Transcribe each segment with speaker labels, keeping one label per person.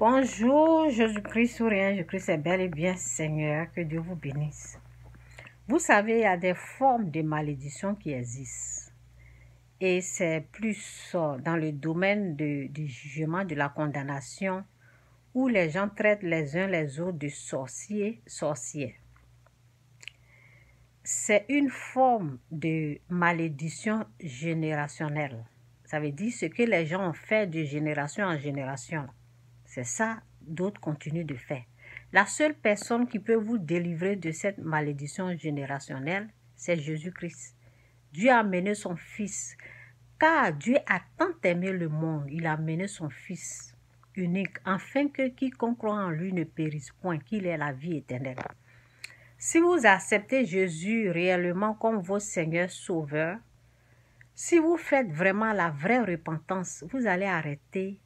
Speaker 1: Bonjour, Jésus-Christ ou rien, Jésus-Christ est bel et bien Seigneur, que Dieu vous bénisse. Vous savez, il y a des formes de malédiction qui existent. Et c'est plus dans le domaine du jugement, de la condamnation, où les gens traitent les uns les autres de sorciers, sorcières. C'est une forme de malédiction générationnelle. Ça veut dire ce que les gens ont fait de génération en génération. C'est ça, d'autres continuent de faire. La seule personne qui peut vous délivrer de cette malédiction générationnelle, c'est Jésus-Christ. Dieu a amené son Fils. Car Dieu a tant aimé le monde, il a amené son Fils unique, afin que quiconque croit en lui ne périsse point, qu'il ait la vie éternelle. Si vous acceptez Jésus réellement comme votre Seigneur Sauveur, si vous faites vraiment la vraie repentance, vous allez arrêter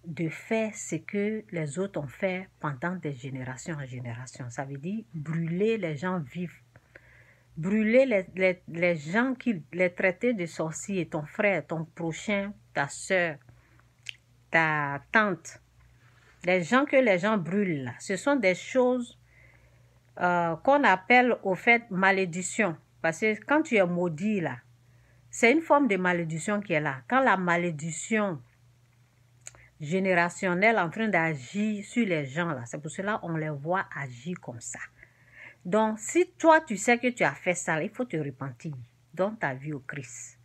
Speaker 1: de faire ce que les autres ont fait pendant des générations en générations. Ça veut dire brûler les gens vifs, brûler les gens qui les traitaient de sorciers, ton frère, ton prochain, ta soeur, ta tante. Les gens que les gens brûlent là, ce sont des choses qu'on appelle au fait malédiction. Parce que quand tu es maudit là, c'est une forme de malédiction qui est là. Quand la malédiction générationnelle en train d'agir sur les gens là, c'est pour cela qu'on les voit agir comme ça. Donc, si toi tu sais que tu as fait ça, il faut te repentir. Donne ta vie au Christ.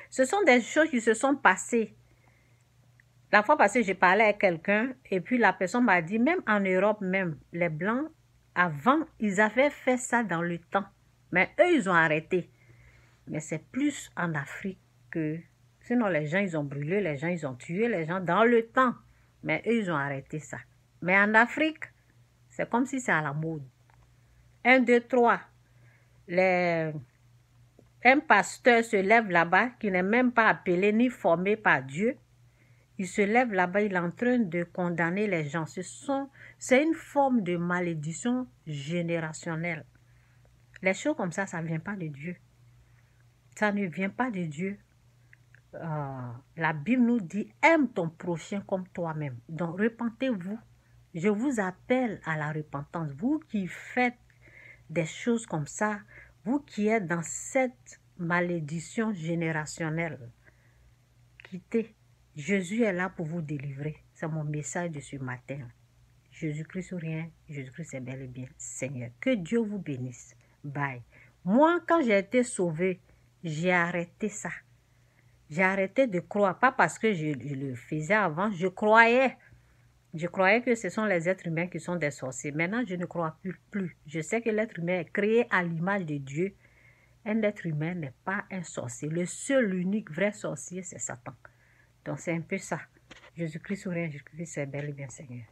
Speaker 1: Ce sont des choses qui se sont passées. La fois passée, j'ai parlé avec quelqu'un et puis la personne m'a dit, même en Europe, même les Blancs, avant, ils avaient fait ça dans le temps. Mais eux, ils ont arrêté. Mais c'est plus en Afrique que... Sinon, les gens, ils ont brûlé, les gens, ils ont tué les gens dans le temps. Mais eux, ils ont arrêté ça. Mais en Afrique, c'est comme si c'est à la mode. 1, 2, 3. Un pasteur se lève là-bas, qui n'est même pas appelé ni formé par Dieu. Il se lève là-bas, il est en train de condamner les gens. C'est une forme de malédiction générationnelle. Les choses comme ça ne vient pas de Dieu. Ça ne vient pas de Dieu. La Bible nous dit, aime ton prochain comme toi-même. Donc, repentez-vous. Je vous appelle à la repentance. Vous qui faites des choses comme ça, vous qui êtes dans cette malédiction générationnelle, quittez. Jésus est là pour vous délivrer. C'est mon message de ce matin. Jésus-Christ ou rien, Jésus-Christ est bel et bien Seigneur. Que Dieu vous bénisse. Bye. Moi, quand j'ai été sauvée, j'ai arrêté ça. J'ai arrêté de croire, pas parce que je le faisais avant, je croyais. Je croyais que ce sont les êtres humains qui sont des sorciers. Maintenant, je ne crois plus. Je sais que l'être humain est créé à l'image de Dieu. Un être humain n'est pas un sorcier. Le seul, unique, vrai sorcier, c'est Satan. Donc, c'est un peu ça. Jésus-Christ ou rien, Jésus-Christ, c'est bel et bien Seigneur.